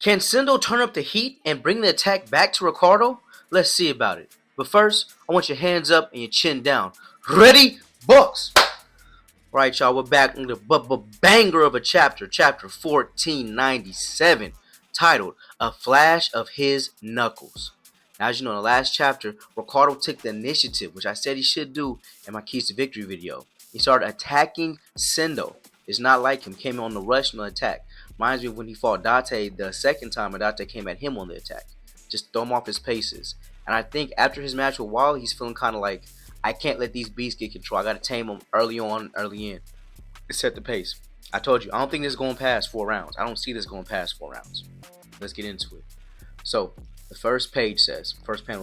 Can Sendo turn up the heat and bring the attack back to Ricardo? Let's see about it. But first, I want your hands up and your chin down. Ready? Box! Alright, y'all, we're back on the banger of a chapter, chapter 1497, titled A Flash of His Knuckles. Now, as you know, in the last chapter, Ricardo took the initiative, which I said he should do in my Keys to Victory video. He started attacking Sendo. It's not like him, came on the rush and the attack. Reminds me of when he fought Date the second time, and Date came at him on the attack. Just throw him off his paces. And I think after his match with Wally, he's feeling kind of like, I can't let these beasts get control. I got to tame them early on and early in. Set the pace. I told you, I don't think this is going past 4 rounds. I don't see this going past 4 rounds. Let's get into it. So, the first panel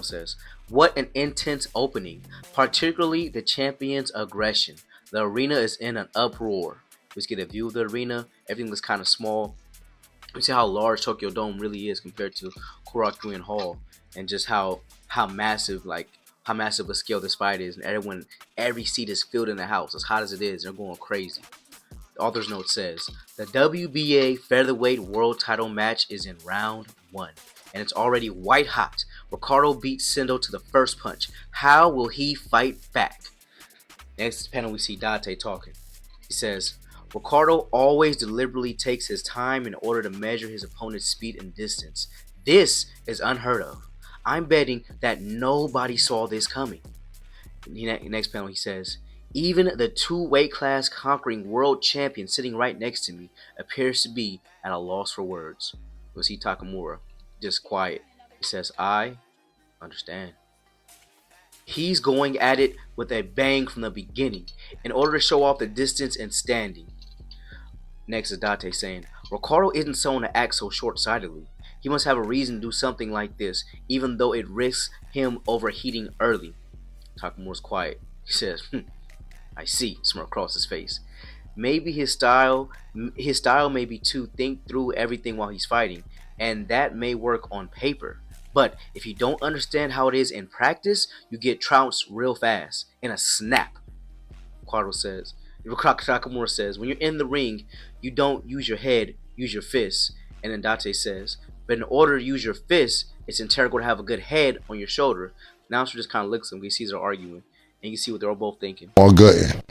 says, what an intense opening, particularly the champion's aggression. The arena is in an uproar. Let's get a view of the arena. Everything looks kind of small. We see how large Tokyo Dome really is compared to Korakuen Hall, and just how massive a scale this fight is, and every seat is filled in the house. As hot as it is, they're going crazy. The author's note says, the WBA Featherweight World Title match is in round 1, and it's already white hot. Ricardo beats Sendo to the first punch. How will he fight back? Next panel we see Date talking. He says, Ricardo always deliberately takes his time in order to measure his opponent's speed and distance. This is unheard of. I'm betting that nobody saw this coming. Next panel he says, even the 2 weight class conquering world champion sitting right next to me appears to be at a loss for words. We'll see Takamura, just quiet. He says, I understand. He's going at it with a bang from the beginning in order to show off the distance and standing. Next is Date saying, Ricardo isn't someone to act so short-sightedly. He must have a reason to do something like this, even though it risks him overheating early. Takamura's quiet. He says, I see, smirk across his face. Maybe his style may be to think through everything while he's fighting, and that may work on paper. But if you don't understand how it is in practice, you get trounced real fast, in a snap. Takamura says, when you're in the ring, you don't use your head, use your fists. And then Date says, but in order to use your fists, it's integral to have a good head on your shoulder. The announcer just kind of looks at them. He sees they're arguing, and you can see what they're all both thinking. All good.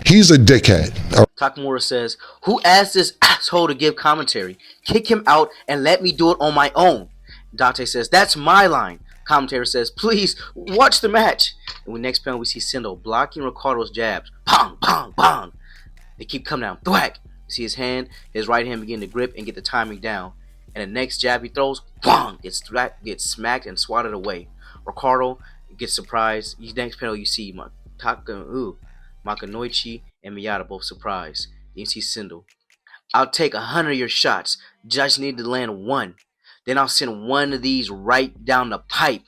He's a dickhead. Takamura says, who asked this asshole to give commentary? Kick him out and let me do it on my own. Date says, that's my line. Commentator says, please, watch the match. And when next panel we see Sendo blocking Ricardo's jabs. Bang, bang, bang. They keep coming down. Thwack. You see his right hand begin to grip and get the timing down. And the next jab he throws, bang, gets smacked and swatted away. Ricardo gets surprised. Next panel you see Makanoichi and Miyata both surprised. Then you see Sendo. I'll take 100 of your shots. Just need to land 1. Then I'll send 1 of these right down the pipe.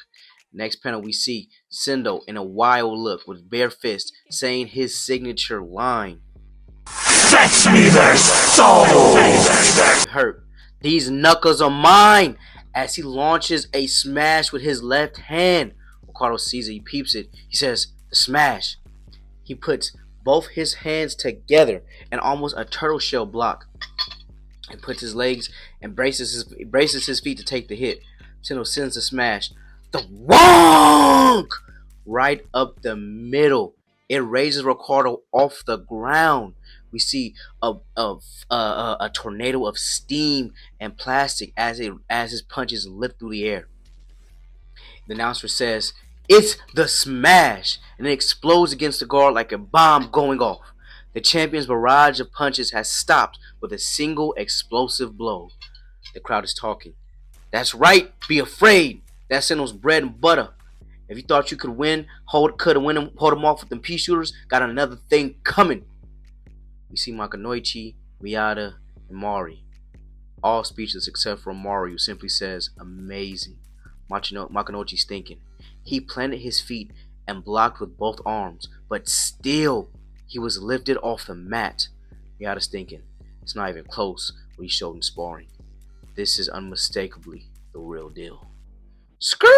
Next panel we see Sendo in a wild look with bare fists saying his signature line. Fetch me their soul! Hurt. These knuckles are mine! As he launches a smash with his left hand. Ricardo sees it, he peeps it. He says, the smash. He puts both his hands together in almost a turtle shell block. And puts his legs and braces his feet to take the hit. Sendo sends the smash. The wonk! Right up the middle. It raises Ricardo off the ground. We see a tornado of steam and plastic as his punches lift through the air. The announcer says, it's the smash! And it explodes against the guard like a bomb going off. The champion's barrage of punches has stopped with a single explosive blow. The crowd is talking. That's right, be afraid. That's Sendo's bread and butter. If you thought you could hold him off with them pea shooters, got another thing coming. We see Makanoichi, Miyata, and Mari. All speechless except for Mari, who simply says, amazing. Makanoichi's thinking. He planted his feet and blocked with both arms, but still, he was lifted off the mat. Miyata's thinking, it's not even close what he showed in sparring. This is unmistakably the real deal. Skirt!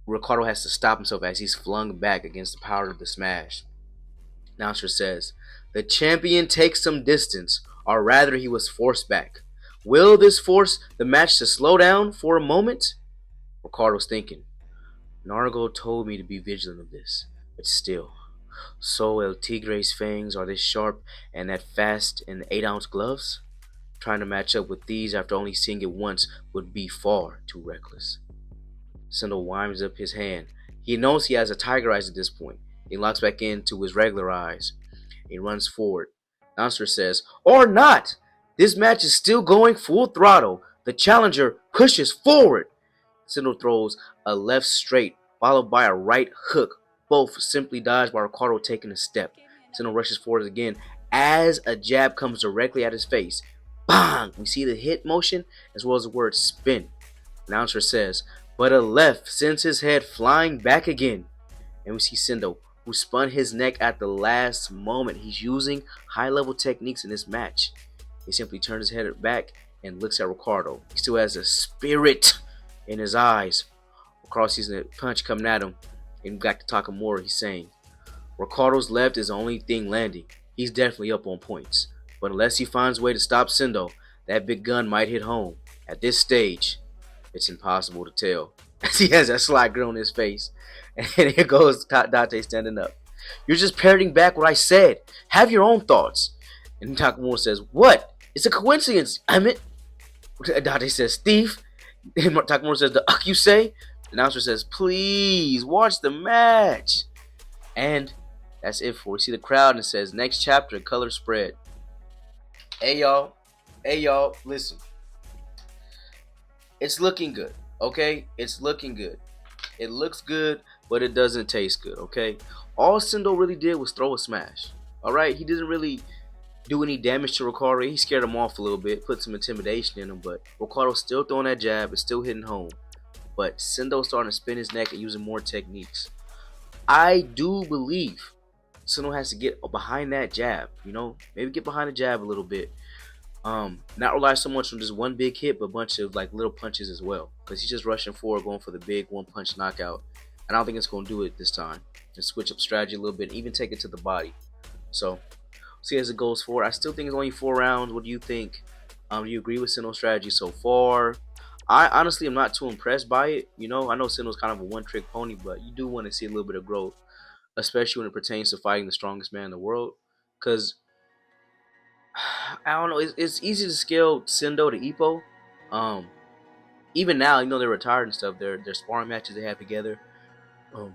Ricardo has to stop himself as he's flung back against the power of the smash. Announcer says, the champion takes some distance. or rather he was forced back. Will this force the match to slow down for a moment? Ricardo's thinking. Nargo told me to be vigilant of this, but still. So El Tigre's fangs are this sharp and that fast in 8-ounce gloves? Trying to match up with these after only seeing it once would be far too reckless. Sendo winds up his hand. He knows he has a tiger eyes at this point. He locks back into his regular eyes. He runs forward. Announcer says, or not! This match is still going full throttle. The challenger pushes forward. Sendo throws a left straight, followed by a right hook. Both simply dodged by Ricardo taking a step. Sendo rushes forward again as a jab comes directly at his face. Bang! We see the hit motion as well as the word spin. Announcer says, but a left sends his head flying back again. And we see Sendo, who spun his neck at the last moment. He's using high-level techniques in this match. He simply turns his head back and looks at Ricardo. He still has a spirit in his eyes. Ricardo sees a punch coming at him. And back to Takamura, he's saying, Ricardo's left is the only thing landing. He's definitely up on points. But unless he finds a way to stop Sendo, that big gun might hit home. At this stage, it's impossible to tell. As he has that sly grin on his face. And here goes Dante standing up. You're just parroting back what I said. Have your own thoughts. And Takamura says, what? It's a coincidence, I meant. Dante says, thief. And Takamura says, the you say? The announcer says, please watch the match. And that's it for. We see the crowd and it says, next chapter, color spread. Hey y'all, listen. It's looking good, okay? It's looking good. It looks good, but it doesn't taste good, okay? All Sendo really did was throw a smash, alright? He didn't really do any damage to Ricardo. He scared him off a little bit, put some intimidation in him, but Ricardo's still throwing that jab. It's still hitting home. But Sendo's starting to spin his neck and using more techniques. I do believe Sendo has to get behind that jab, you know? Maybe get behind the jab a little bit. Not rely so much on just one big hit, but a bunch of like little punches as well. Because he's just rushing forward, going for the big one-punch knockout. And I don't think it's going to do it this time. Just switch up strategy a little bit, even take it to the body. So, see as it goes forward. I still think it's only 4 rounds. What do you think? Do you agree with Sendo's strategy so far? I honestly am not too impressed by it. You know, I know Sendo's kind of a one-trick pony, but you do want to see a little bit of growth, especially when it pertains to fighting the strongest man in the world. Because I don't know, it's easy to scale Sendo to Ippo. Even now, you know, they're retired and stuff. Their sparring matches they have together. Ippo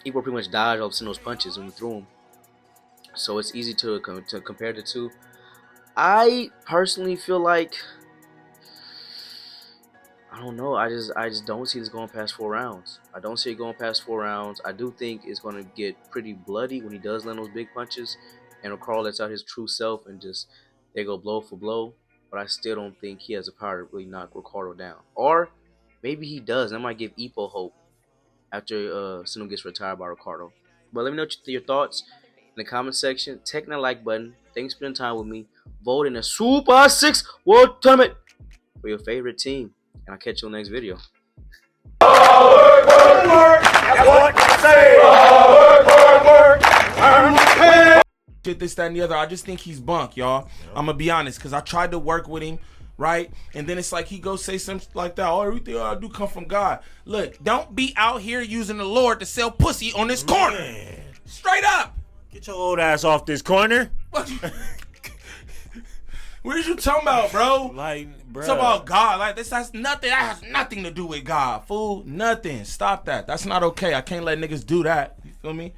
pretty much dodged all of Sendo's punches when he threw them. So it's easy to compare the two. I personally feel like, I don't know. I just don't see this going past 4 rounds. I don't see it going past 4 rounds. I do think it's going to get pretty bloody when he does land those big punches. And Ricardo lets out his true self and just, they go blow for blow. But I still don't think he has the power to really knock Ricardo down. Or maybe he does. That might give Ippo hope after Sendo gets retired by Ricardo. But let me know your thoughts in the comment section. Take that like button. Thanks for spending time with me. Vote in the Super 6 World Tournament for your favorite team. And I'll catch you on the next video. Shit, this, that, and the other. I just think he's bunk, y'all. I'm gonna be honest, because I tried to work with him, right? And then it's like he goes say something like that. Oh, everything I do come from God. Look, don't be out here using the Lord to sell pussy on this corner. Man. Straight up. Get your old ass off this corner. What are you talking about, bro? Like, bro. It's about God. Like, this has nothing. That has nothing to do with God, fool. Nothing. Stop that. That's not okay. I can't let niggas do that. You feel me?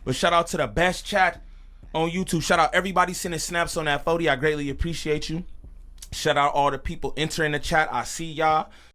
But shout out to the best chat on YouTube. Shout out everybody sending snaps on that 40. I greatly appreciate you. Shout out all the people entering the chat. I see y'all.